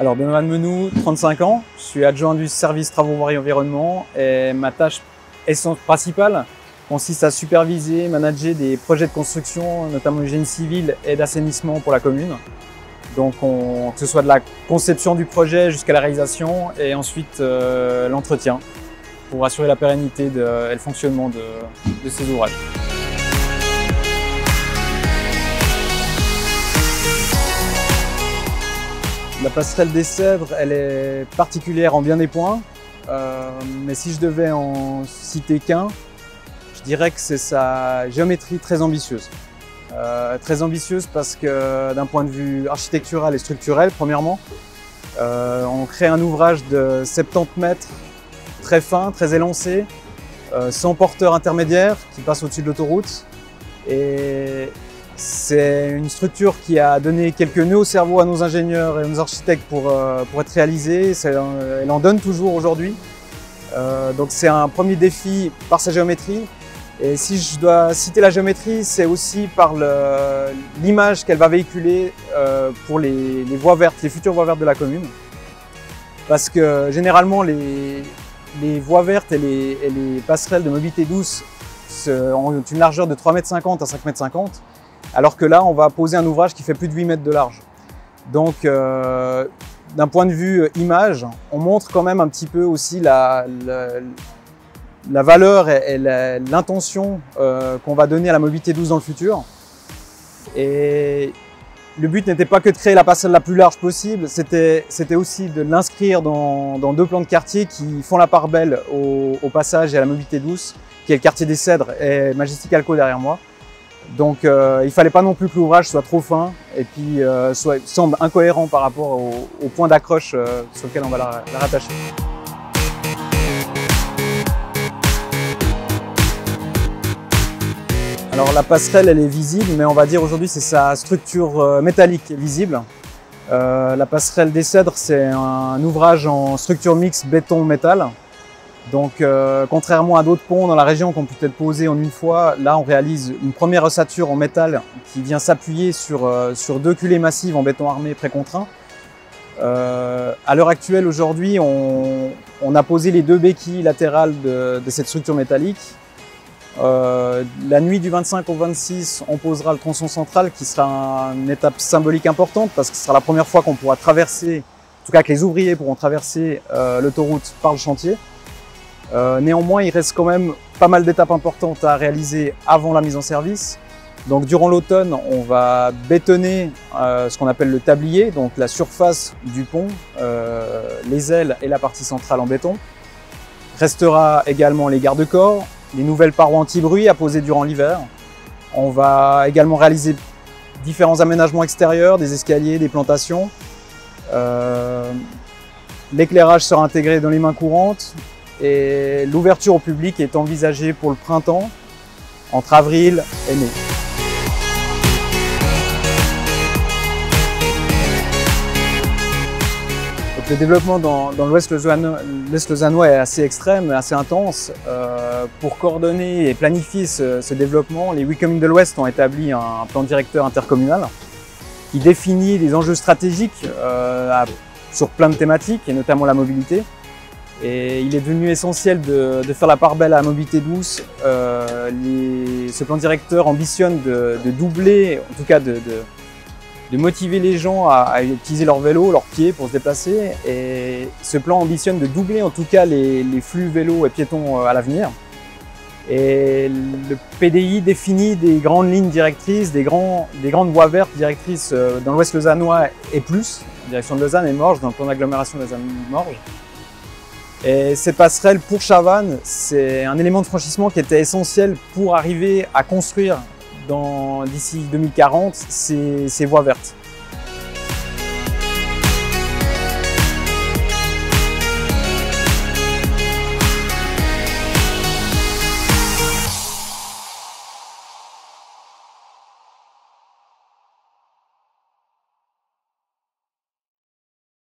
Alors Benoît Menou, 35 ans, je suis adjoint du service travaux voirie environnement et ma tâche principale consiste à superviser, manager des projets de construction, notamment du génie civil et d'assainissement pour la commune. Donc que ce soit de la conception du projet jusqu'à la réalisation et ensuite l'entretien pour assurer la pérennité et le fonctionnement de ces ouvrages. La passerelle des Cèdres, elle est particulière en bien des points, mais si je devais en citer qu'un, je dirais que c'est sa géométrie très ambitieuse. Très ambitieuse parce que d'un point de vue architectural et structurel, premièrement, on crée un ouvrage de 70 mètres, très fin, très élancé, sans porteur intermédiaire qui passe au-dessus de l'autoroute. Et c'est une structure qui a donné quelques nœuds au cerveau à nos ingénieurs et à nos architectes pour être réalisée. Elle en donne toujours aujourd'hui. Donc c'est un premier défi par sa géométrie. Et si je dois citer la géométrie, c'est aussi par l'image qu'elle va véhiculer pour les voies vertes, les futures voies vertes de la commune. Parce que généralement, les voies vertes et les passerelles de mobilité douce ont une largeur de 3,50 m à 5,50 m. Alors que là, on va poser un ouvrage qui fait plus de 8 mètres de large. Donc, d'un point de vue image, on montre quand même un petit peu aussi la valeur et l'intention qu'on va donner à la mobilité douce dans le futur. Et le but n'était pas que de créer la passerelle la plus large possible, c'était aussi de l'inscrire dans deux plans de quartier qui font la part belle au passage et à la mobilité douce, qui est le quartier des Cèdres et Majestic Alco derrière moi. Donc il ne fallait pas non plus que l'ouvrage soit trop fin et puis semble incohérent par rapport au point d'accroche sur lequel on va la rattacher. Alors la passerelle elle est visible, mais on va dire aujourd'hui c'est sa structure métallique qui est visible. La passerelle des Cèdres c'est un ouvrage en structure mixte béton-métal. Donc contrairement à d'autres ponts dans la région qu'on peut être posés en une fois, là on réalise une première ossature en métal qui vient s'appuyer sur deux culées massives en béton armé précontraint. À l'heure actuelle aujourd'hui on a posé les deux béquilles latérales de cette structure métallique. La nuit du 25 au 26, on posera le tronçon central qui sera une étape symbolique importante parce que ce sera la première fois qu'on pourra traverser, en tout cas que les ouvriers pourront traverser l'autoroute par le chantier. Néanmoins, il reste quand même pas mal d'étapes importantes à réaliser avant la mise en service. Donc durant l'automne, on va bétonner ce qu'on appelle le tablier, donc la surface du pont, les ailes et la partie centrale en béton. Restera également les garde-corps, les nouvelles parois anti-bruit à poser durant l'hiver. On va également réaliser différents aménagements extérieurs, des escaliers, des plantations. L'éclairage sera intégré dans les mains courantes et l'ouverture au public est envisagée pour le printemps, entre avril et mai. Le développement dans l'Ouest lausannois est assez extrême, assez intense. Pour coordonner et planifier ce développement, les 8 communes de l'Ouest ont établi un plan directeur intercommunal qui définit les enjeux stratégiques sur plein de thématiques, et notamment la mobilité. Et il est devenu essentiel de faire la part belle à la mobilité douce. Ce plan directeur ambitionne de doubler, en tout cas de motiver les gens à utiliser leur vélo, leurs pieds pour se déplacer. Et ce plan ambitionne de doubler en tout cas les flux vélos et piétons à l'avenir. Et le PDI définit des grandes lignes directrices, des grandes voies vertes directrices dans l'Ouest lausannois et plus, en direction de Lausanne et Morges, dans le plan d'agglomération de Lausanne-Morges. Et cette passerelle pour Chavannes, c'est un élément de franchissement qui était essentiel pour arriver à construire d'ici 2040 ces voies vertes.